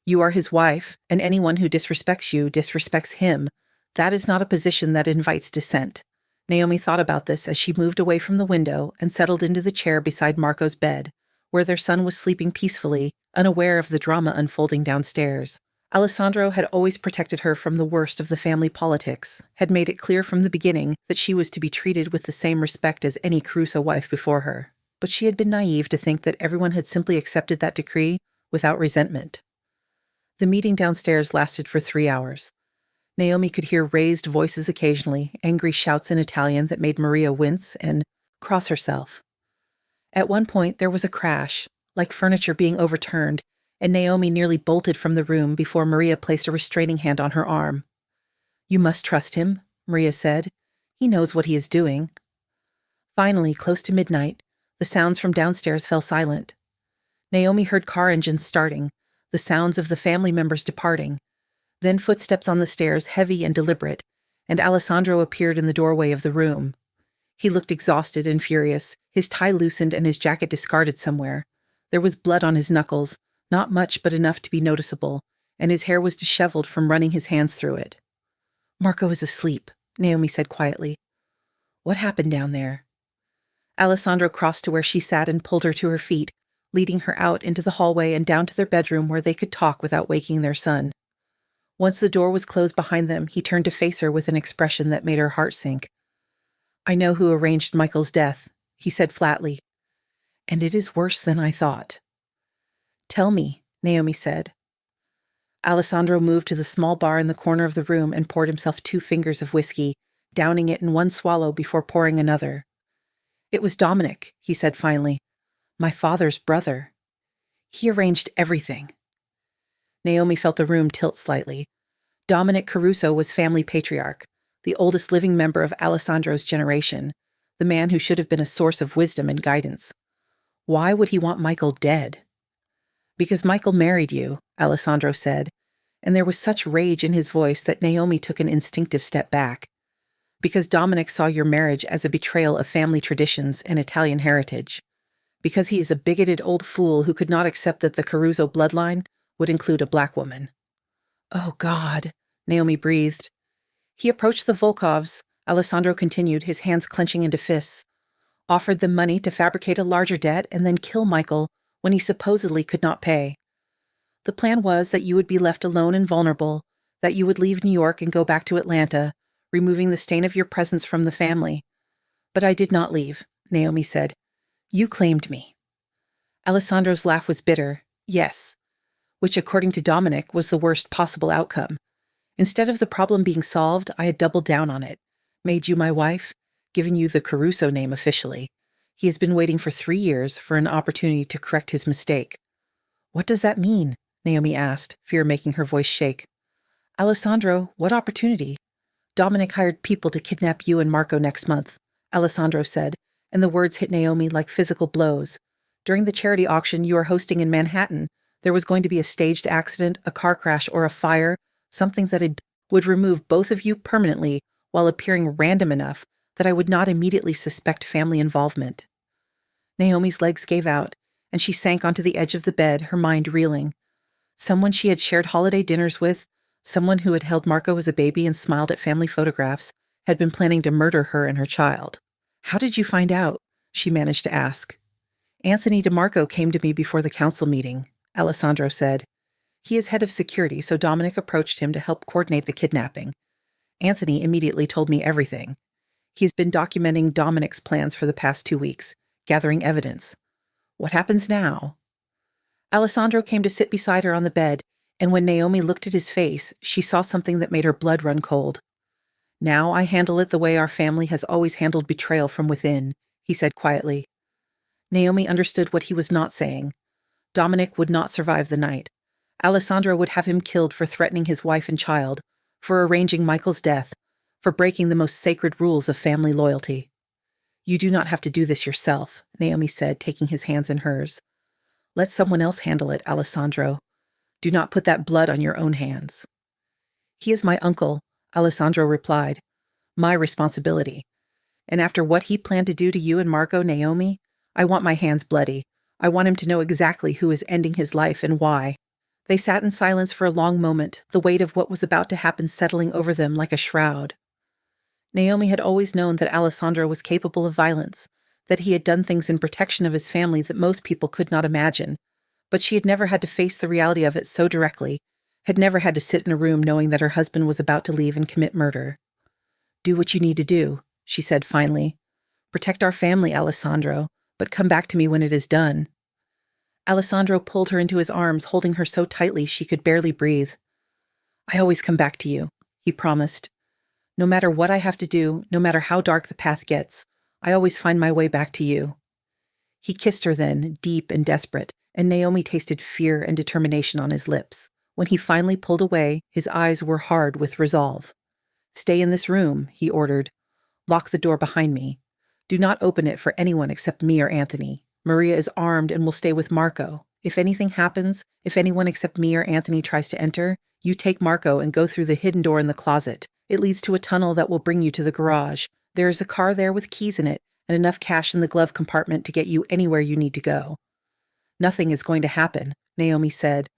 You are his wife, and anyone who disrespects you disrespects him. That is not a position that invites dissent." Naomi thought about this as she moved away from the window and settled into the chair beside Marco's bed, where their son was sleeping peacefully, unaware of the drama unfolding downstairs. Alessandro had always protected her from the worst of the family politics, had made it clear from the beginning that she was to be treated with the same respect as any Caruso wife before her. But she had been naive to think that everyone had simply accepted that decree without resentment. The meeting downstairs lasted for 3 hours. Naomi could hear raised voices occasionally, angry shouts in Italian that made Maria wince and cross herself. At one point, there was a crash, like furniture being overturned, and Naomi nearly bolted from the room before Maria placed a restraining hand on her arm. "You must trust him," Maria said. "He knows what he is doing." Finally, close to midnight, the sounds from downstairs fell silent. Naomi heard car engines starting, the sounds of the family members departing, then footsteps on the stairs, heavy and deliberate, and Alessandro appeared in the doorway of the room. He looked exhausted and furious, his tie loosened and his jacket discarded somewhere. There was blood on his knuckles, not much but enough to be noticeable, and his hair was disheveled from running his hands through it. "Marco is asleep," Naomi said quietly. "What happened down there?" Alessandro crossed to where she sat and pulled her to her feet, leading her out into the hallway and down to their bedroom where they could talk without waking their son. Once the door was closed behind them, he turned to face her with an expression that made her heart sink. "I know who arranged Michael's death," he said flatly. And it is worse than I thought. Tell me, Naomi said. Alessandro moved to the small bar in the corner of the room and poured himself 2 fingers of whiskey, downing it in one swallow before pouring another. It was Dominic, he said finally. My father's brother. He arranged everything. Naomi felt the room tilt slightly. Dominic Caruso was family patriarch, the oldest living member of Alessandro's generation, the man who should have been a source of wisdom and guidance. Why would he want Michael dead? Because Michael married you, Alessandro said, and there was such rage in his voice that Naomi took an instinctive step back. Because Dominic saw your marriage as a betrayal of family traditions and Italian heritage. Because he is a bigoted old fool who could not accept that the Caruso bloodline would include a black woman. Oh, God, Naomi breathed. He approached the Volkovs, Alessandro continued, his hands clenching into fists, offered them money to fabricate a larger debt and then kill Michael when he supposedly could not pay. The plan was that you would be left alone and vulnerable, that you would leave New York and go back to Atlanta, removing the stain of your presence from the family. But I did not leave, Naomi said. You claimed me. Alessandro's laugh was bitter, yes, which according to Dominic was the worst possible outcome. Instead of the problem being solved, I had doubled down on it, made you my wife, given you the Caruso name officially. He has been waiting for 3 years for an opportunity to correct his mistake. What does that mean? Naomi asked, fear making her voice shake. Alessandro, what opportunity? Dominic hired people to kidnap you and Marco next month, Alessandro said, and the words hit Naomi like physical blows. During the charity auction you are hosting in Manhattan, there was going to be a staged accident, a car crash, or a fire, something that would remove both of you permanently while appearing random enough that I would not immediately suspect family involvement. Naomi's legs gave out, and she sank onto the edge of the bed, her mind reeling. Someone she had shared holiday dinners with, someone who had held Marco as a baby and smiled at family photographs, had been planning to murder her and her child. How did you find out? She managed to ask. Anthony DeMarco came to me before the council meeting, Alessandro said. He is head of security, so Dominic approached him to help coordinate the kidnapping. Anthony immediately told me everything. He's been documenting Dominic's plans for the past 2 weeks, gathering evidence. What happens now? Alessandro came to sit beside her on the bed, and when Naomi looked at his face, she saw something that made her blood run cold. Now I handle it the way our family has always handled betrayal from within, he said quietly. Naomi understood what he was not saying. Dominic would not survive the night. Alessandro would have him killed for threatening his wife and child, for arranging Michael's death, for breaking the most sacred rules of family loyalty. You do not have to do this yourself, Naomi said, taking his hands in hers. Let someone else handle it, Alessandro. Do not put that blood on your own hands. He is my uncle, Alessandro replied. My responsibility. And after what he planned to do to you and Marco, Naomi, I want my hands bloody. I want him to know exactly who is ending his life and why. They sat in silence for a long moment, the weight of what was about to happen settling over them like a shroud. Naomi had always known that Alessandro was capable of violence, that he had done things in protection of his family that most people could not imagine, but she had never had to face the reality of it so directly, had never had to sit in a room knowing that her husband was about to leave and commit murder. Do what you need to do, she said finally. Protect our family, Alessandro, but come back to me when it is done. Alessandro pulled her into his arms, holding her so tightly she could barely breathe. I always come back to you, he promised. No matter what I have to do, no matter how dark the path gets, I always find my way back to you. He kissed her then, deep and desperate, and Naomi tasted fear and determination on his lips. When he finally pulled away, his eyes were hard with resolve. Stay in this room, he ordered. Lock the door behind me. Do not open it for anyone except me or Anthony. Maria is armed and will stay with Marco. If anything happens, if anyone except me or Anthony tries to enter, you take Marco and go through the hidden door in the closet. It leads to a tunnel that will bring you to the garage. There is a car there with keys in it and enough cash in the glove compartment to get you anywhere you need to go. Nothing is going to happen, Naomi said,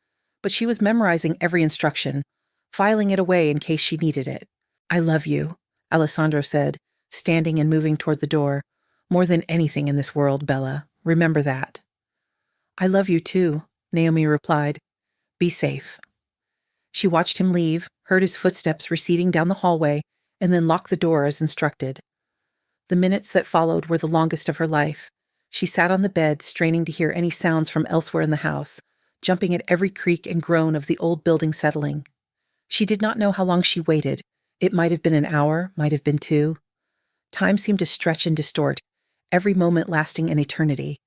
but she was memorizing every instruction, filing it away in case she needed it. I love you, Alessandro said, standing and moving toward the door. More than anything in this world, Bella. Remember that. I love you too, Naomi replied. Be safe. She watched him leave, heard his footsteps receding down the hallway, and then locked the door as instructed. The minutes that followed were the longest of her life. She sat on the bed, straining to hear any sounds from elsewhere in the house, jumping at every creak and groan of the old building settling. She did not know how long she waited. It might have been an hour, might have been 2. Time seemed to stretch and distort, every moment lasting an eternity.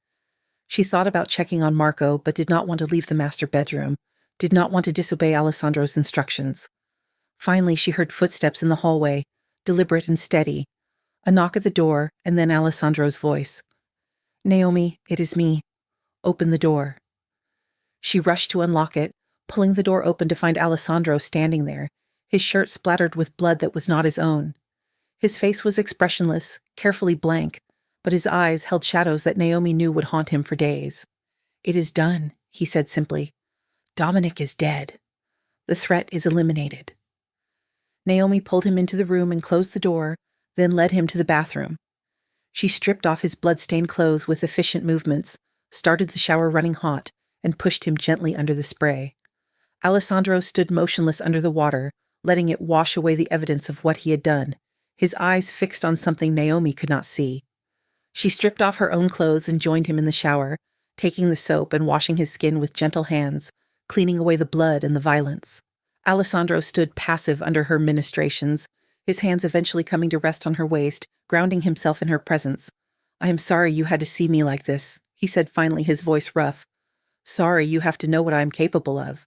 She thought about checking on Marco, but did not want to leave the master bedroom, did not want to disobey Alessandro's instructions. Finally, she heard footsteps in the hallway, deliberate and steady. A knock at the door, and then Alessandro's voice. "Naomi, it is me. Open the door." She rushed to unlock it, pulling the door open to find Alessandro standing there, his shirt splattered with blood that was not his own. His face was expressionless, carefully blank, but his eyes held shadows that Naomi knew would haunt him for days. "It is done," he said simply. "Dominic is dead. The threat is eliminated." Naomi pulled him into the room and closed the door, then led him to the bathroom. She stripped off his blood-stained clothes with efficient movements, started the shower running hot, and pushed him gently under the spray. Alessandro stood motionless under the water, letting it wash away the evidence of what he had done, his eyes fixed on something Naomi could not see. She stripped off her own clothes and joined him in the shower, taking the soap and washing his skin with gentle hands, cleaning away the blood and the violence. Alessandro stood passive under her ministrations, his hands eventually coming to rest on her waist, grounding himself in her presence. "I am sorry you had to see me like this," he said finally, his voice rough. "Sorry you have to know what I am capable of."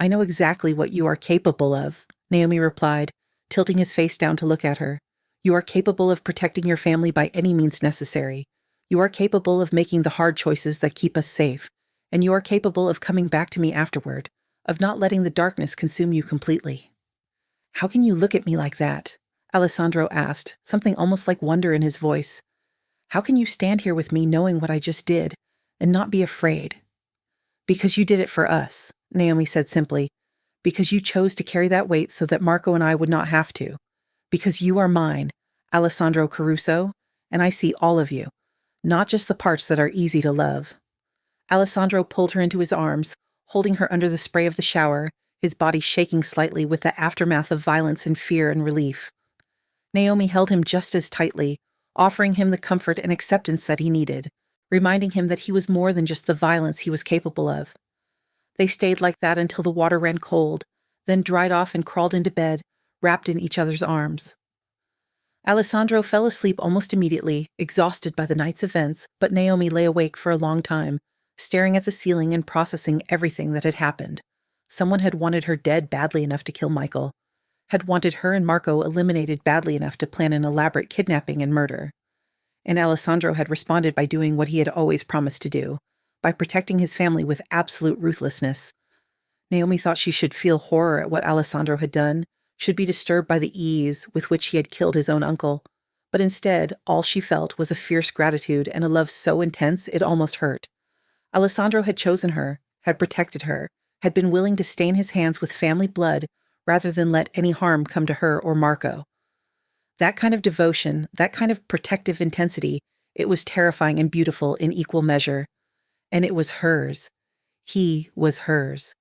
"I know exactly what you are capable of," Naomi replied, tilting his face down to look at her. "You are capable of protecting your family by any means necessary. You are capable of making the hard choices that keep us safe, and you are capable of coming back to me afterward, of not letting the darkness consume you completely." "How can you look at me like that?" Alessandro asked, something almost like wonder in his voice. "How can you stand here with me knowing what I just did, and not be afraid?" "Because you did it for us," Naomi said simply. "Because you chose to carry that weight so that Marco and I would not have to. Because you are mine, Alessandro Caruso, and I see all of you, not just the parts that are easy to love." Alessandro pulled her into his arms, holding her under the spray of the shower, his body shaking slightly with the aftermath of violence and fear and relief. Naomi held him just as tightly, offering him the comfort and acceptance that he needed, reminding him that he was more than just the violence he was capable of. They stayed like that until the water ran cold, then dried off and crawled into bed, wrapped in each other's arms. Alessandro fell asleep almost immediately, exhausted by the night's events, but Naomi lay awake for a long time, staring at the ceiling and processing everything that had happened. Someone had wanted her dead badly enough to kill Michael, had wanted her and Marco eliminated badly enough to plan an elaborate kidnapping and murder. And Alessandro had responded by doing what he had always promised to do, by protecting his family with absolute ruthlessness. Naomi thought she should feel horror at what Alessandro had done, should be disturbed by the ease with which he had killed his own uncle, but instead, all she felt was a fierce gratitude and a love so intense it almost hurt. Alessandro had chosen her, had protected her, had been willing to stain his hands with family blood rather than let any harm come to her or Marco. That kind of devotion, that kind of protective intensity, it was terrifying and beautiful in equal measure. And it was hers. He was hers.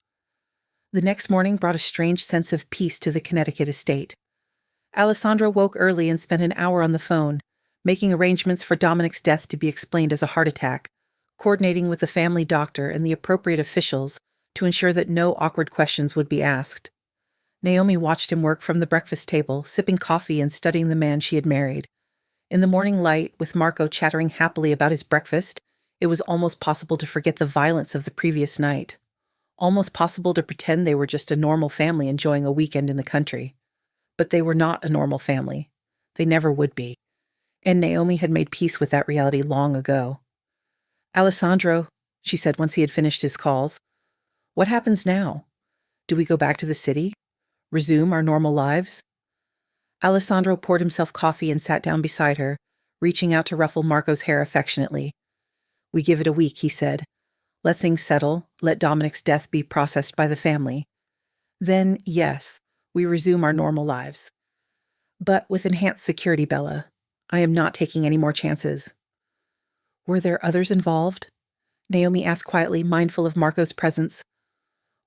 The next morning brought a strange sense of peace to the Connecticut estate. Alessandro woke early and spent an hour on the phone, making arrangements for Dominic's death to be explained as a heart attack, coordinating with the family doctor and the appropriate officials to ensure that no awkward questions would be asked. Naomi watched him work from the breakfast table, sipping coffee and studying the man she had married. In the morning light, with Marco chattering happily about his breakfast, it was almost possible to forget the violence of the previous night. Almost possible to pretend they were just a normal family enjoying a weekend in the country. But they were not a normal family. They never would be. And Naomi had made peace with that reality long ago. "Alessandro," she said once he had finished his calls, "what happens now? Do we go back to the city? Resume our normal lives?" Alessandro poured himself coffee and sat down beside her, reaching out to ruffle Marco's hair affectionately. "We give it a week," he said. "Let things settle, let Dominic's death be processed by the family. Then, yes, we resume our normal lives. But with enhanced security, Bella. I am not taking any more chances." "Were there others involved?" Naomi asked quietly, mindful of Marco's presence.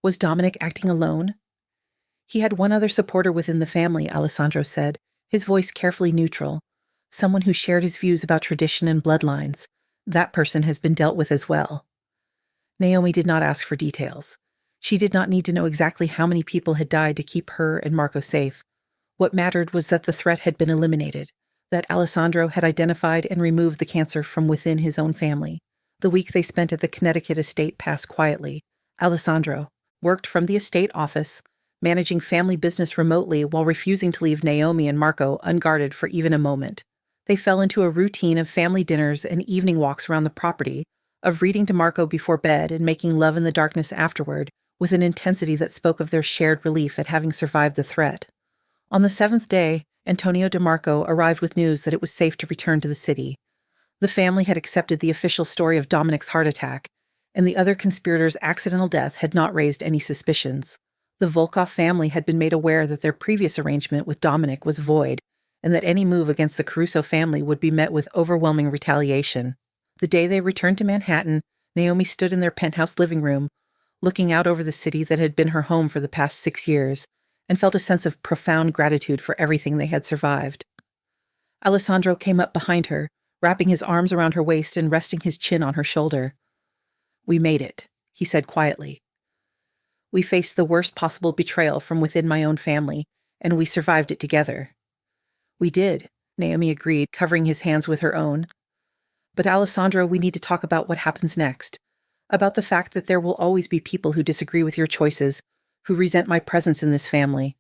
"Was Dominic acting alone?" "He had one other supporter within the family," Alessandro said, his voice carefully neutral. someone who shared his views about tradition and bloodlines. That person has been dealt with as well. Naomi did not ask for details. She did not need to know exactly how many people had died to keep her and Marco safe. What mattered was that the threat had been eliminated, that Alessandro had identified and removed the cancer from within his own family. The week they spent at the Connecticut estate passed quietly. Alessandro worked from the estate office, managing family business remotely while refusing to leave Naomi and Marco unguarded for even a moment. They fell into a routine of family dinners and evening walks around the property, of reading to Marco before bed and making love in the darkness afterward, with an intensity that spoke of their shared relief at having survived the threat. On the 7th day, Antonio DeMarco arrived with news that it was safe to return to the city. The family had accepted the official story of Dominic's heart attack, and the other conspirators' accidental death had not raised any suspicions. The Volkov family had been made aware that their previous arrangement with Dominic was void, and that any move against the Caruso family would be met with overwhelming retaliation. The day they returned to Manhattan, Naomi stood in their penthouse living room, looking out over the city that had been her home for the past 6 years, and felt a sense of profound gratitude for everything they had survived. Alessandro came up behind her, wrapping his arms around her waist and resting his chin on her shoulder. "We made it," he said quietly. "We faced the worst possible betrayal from within my own family, and we survived it together." "We did," Naomi agreed, covering his hands with her own. "But Alessandro, we need to talk about what happens next, about the fact that there will always be people who disagree with your choices, who resent my presence in this family."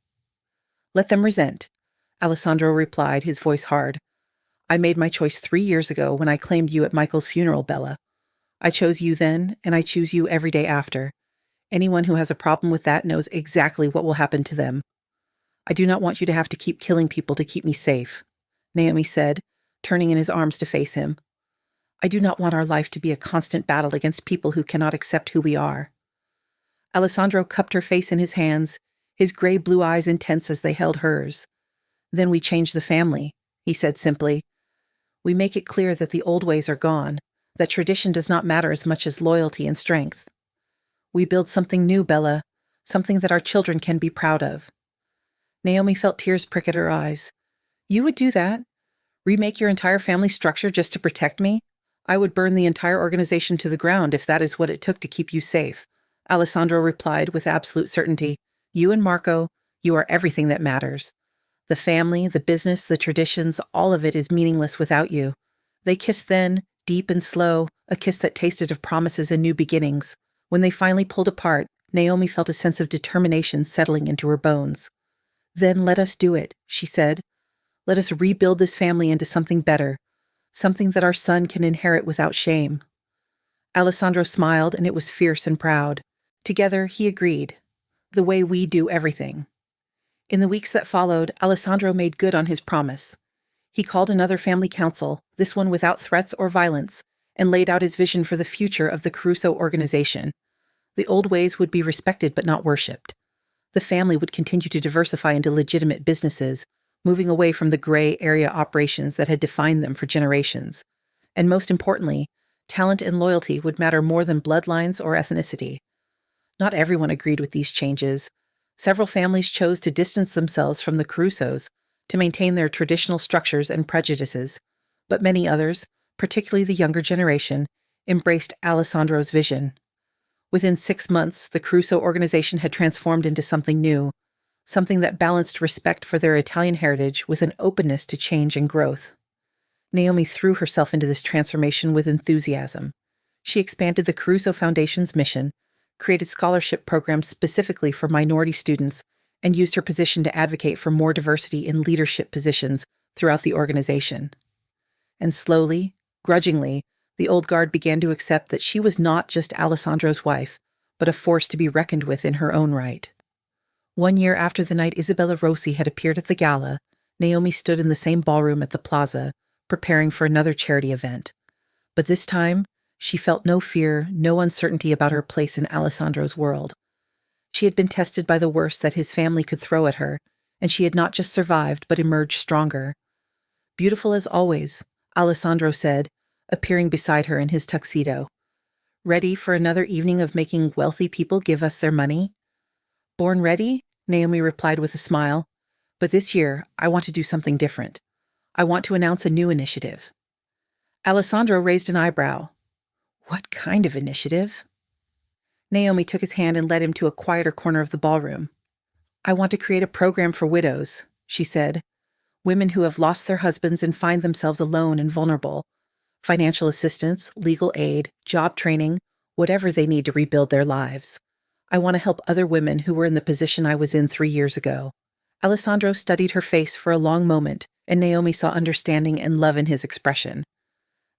"Let them resent," Alessandro replied, his voice hard. "I made my choice 3 years ago when I claimed you at Michael's funeral, Bella. I chose you then, and I choose you every day after. Anyone who has a problem with that knows exactly what will happen to them. I do not want you to have to keep killing people to keep me safe," Naomi said, turning in his arms to face him. "I do not want our life to be a constant battle against people who cannot accept who we are." Alessandro cupped her face in his hands, his gray-blue eyes intense as they held hers. "Then we change the family," he said simply. "We make it clear that the old ways are gone, that tradition does not matter as much as loyalty and strength. We build something new, Bella, something that our children can be proud of." Naomi felt tears prick at her eyes. "You would do that? Remake your entire family structure just to protect me? I would burn the entire organization to the ground if that is what it took to keep you safe," Alessandro replied with absolute certainty. "You and Marco, you are everything that matters. The family, the business, the traditions, all of it is meaningless without you." They kissed then, deep and slow, a kiss that tasted of promises and new beginnings. When they finally pulled apart, Naomi felt a sense of determination settling into her bones. "Then let us do it," she said. "Let us rebuild this family into something better, something that our son can inherit without shame." Alessandro smiled, and it was fierce and proud. Together, he agreed. "The way we do everything." In the weeks that followed, Alessandro made good on his promise. He called another family council, this one without threats or violence, and laid out his vision for the future of the Caruso organization. The old ways would be respected but not worshipped. The family would continue to diversify into legitimate businesses, moving away from the gray area operations that had defined them for generations. And most importantly, talent and loyalty would matter more than bloodlines or ethnicity. Not everyone agreed with these changes. Several families chose to distance themselves from the Carusos to maintain their traditional structures and prejudices, but many others, particularly the younger generation, embraced Alessandro's vision. Within 6 months, the Caruso organization had transformed into something new, something that balanced respect for their Italian heritage with an openness to change and growth. Naomi threw herself into this transformation with enthusiasm. She expanded the Caruso Foundation's mission, created scholarship programs specifically for minority students, and used her position to advocate for more diversity in leadership positions throughout the organization. And slowly, grudgingly, the old guard began to accept that she was not just Alessandro's wife, but a force to be reckoned with in her own right. 1 year after the night Isabella Rossi had appeared at the gala, Naomi stood in the same ballroom at the plaza, preparing for another charity event. But this time, she felt no fear, no uncertainty about her place in Alessandro's world. She had been tested by the worst that his family could throw at her, and she had not just survived but emerged stronger. "Beautiful as always," Alessandro said, appearing beside her in his tuxedo. "Ready for another evening of making wealthy people give us their money?" "Born ready," Naomi replied with a smile. "But this year, I want to do something different. I want to announce a new initiative." Alessandro raised an eyebrow. "What kind of initiative?" Naomi took his hand and led him to a quieter corner of the ballroom. "I want to create a program for widows," she said. "Women who have lost their husbands and find themselves alone and vulnerable. Financial assistance, legal aid, job training, whatever they need to rebuild their lives. I want to help other women who were in the position I was in 3 years ago." Alessandro studied her face for a long moment, and Naomi saw understanding and love in his expression.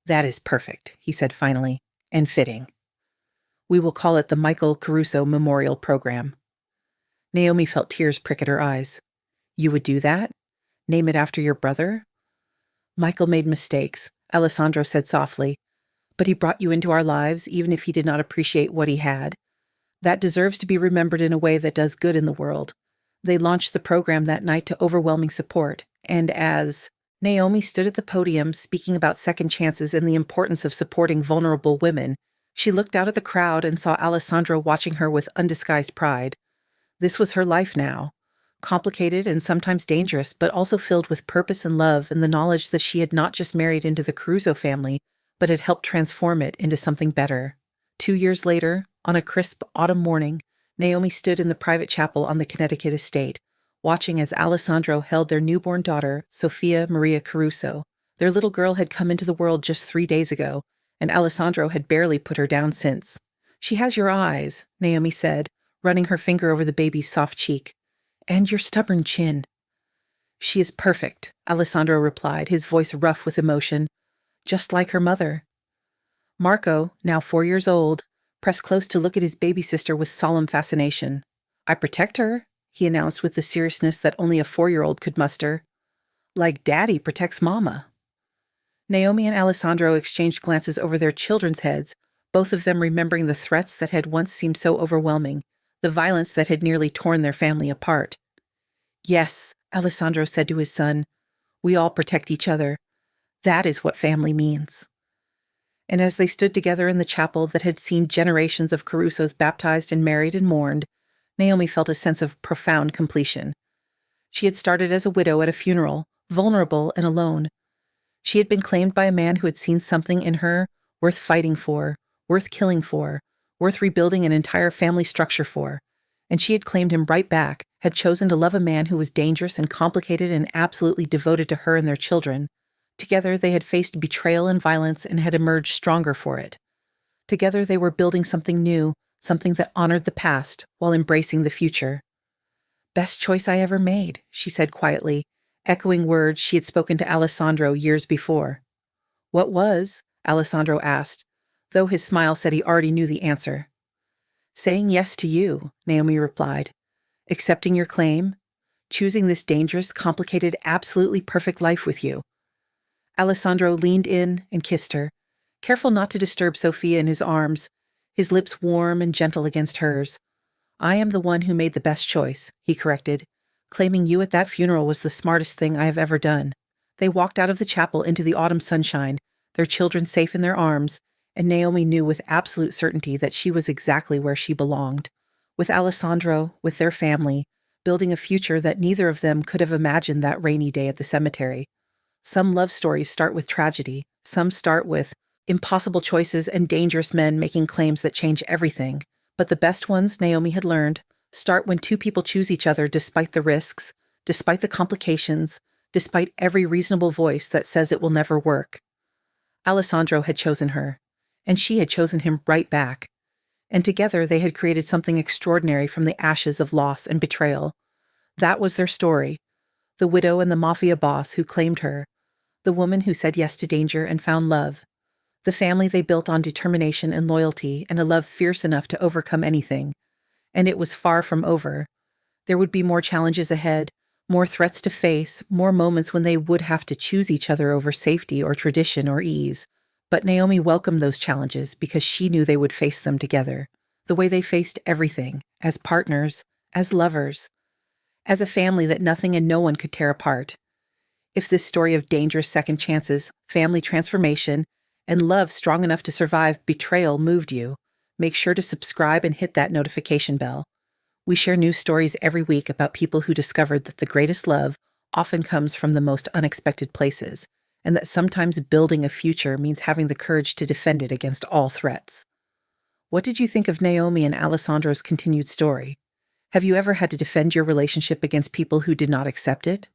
"That is perfect," he said finally, "and fitting. We will call it the Michael Caruso Memorial Program." Naomi felt tears prick at her eyes. "You would do that? Name it after your brother?" "Michael made mistakes," Alessandro said softly, "but he brought you into our lives even if he did not appreciate what he had. That deserves to be remembered in a way that does good in the world." They launched the program that night to overwhelming support, and as Naomi stood at the podium speaking about second chances and the importance of supporting vulnerable women, she looked out at the crowd and saw Alessandro watching her with undisguised pride. This was her life now, complicated and sometimes dangerous, but also filled with purpose and love and the knowledge that she had not just married into the Caruso family, but had helped transform it into something better. 2 years later, on a crisp autumn morning, Naomi stood in the private chapel on the Connecticut estate, watching as Alessandro held their newborn daughter, Sophia Maria Caruso. Their little girl had come into the world just 3 days ago, and Alessandro had barely put her down since. "She has your eyes," Naomi said, running her finger over the baby's soft cheek, "and your stubborn chin." "She is perfect," Alessandro replied, his voice rough with emotion, "just like her mother." Marco, now 4 years old, pressed close to look at his baby sister with solemn fascination. "I protect her," he announced with the seriousness that only a 4-year-old could muster. "Like Daddy protects Mama." Naomi and Alessandro exchanged glances over their children's heads, both of them remembering the threats that had once seemed so overwhelming, the violence that had nearly torn their family apart. "Yes," Alessandro said to his son, "we all protect each other. That is what family means." And as they stood together in the chapel that had seen generations of Carusos baptized and married and mourned, Naomi felt a sense of profound completion. She had started as a widow at a funeral, vulnerable and alone. She had been claimed by a man who had seen something in her worth fighting for, worth killing for, worth rebuilding an entire family structure for. And she had claimed him right back, had chosen to love a man who was dangerous and complicated and absolutely devoted to her and their children. Together they had faced betrayal and violence and had emerged stronger for it. Together they were building something new, something that honored the past while embracing the future. "Best choice I ever made," she said quietly, echoing words she had spoken to Alessandro years before. "What was?" Alessandro asked, though his smile said he already knew the answer. "Saying yes to you," Naomi replied. "Accepting your claim, choosing this dangerous, complicated, absolutely perfect life with you." Alessandro leaned in and kissed her, careful not to disturb Sophia in his arms, his lips warm and gentle against hers. "I am the one who made the best choice," he corrected. "Claiming you at that funeral was the smartest thing I have ever done." They walked out of the chapel into the autumn sunshine, their children safe in their arms, and Naomi knew with absolute certainty that she was exactly where she belonged. With Alessandro, with their family, building a future that neither of them could have imagined that rainy day at the cemetery. Some love stories start with tragedy. Some start with impossible choices and dangerous men making claims that change everything. But the best ones, Naomi had learned, start when two people choose each other despite the risks, despite the complications, despite every reasonable voice that says it will never work. Alessandro had chosen her, and she had chosen him right back. And together they had created something extraordinary from the ashes of loss and betrayal. That was their story. The widow and the Mafia boss who claimed her. The woman who said yes to danger and found love. The family they built on determination and loyalty and a love fierce enough to overcome anything. And it was far from over. There would be more challenges ahead, more threats to face, more moments when they would have to choose each other over safety or tradition or ease. But Naomi welcomed those challenges because she knew they would face them together, the way they faced everything, as partners, as lovers, as a family that nothing and no one could tear apart. If this story of dangerous second chances, family transformation, and love strong enough to survive betrayal moved you, make sure to subscribe and hit that notification bell. We share new stories every week about people who discovered that the greatest love often comes from the most unexpected places, and that sometimes building a future means having the courage to defend it against all threats. What did you think of Naomi and Alessandro's continued story? Have you ever had to defend your relationship against people who did not accept it?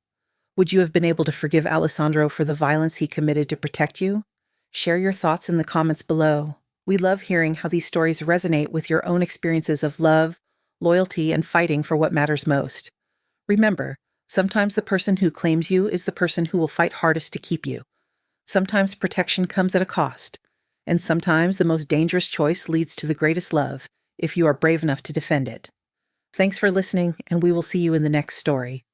Would you have been able to forgive Alessandro for the violence he committed to protect you? Share your thoughts in the comments below. We love hearing how these stories resonate with your own experiences of love, loyalty, and fighting for what matters most. Remember, sometimes the person who claims you is the person who will fight hardest to keep you. Sometimes protection comes at a cost, and sometimes the most dangerous choice leads to the greatest love if you are brave enough to defend it. Thanks for listening, and we will see you in the next story.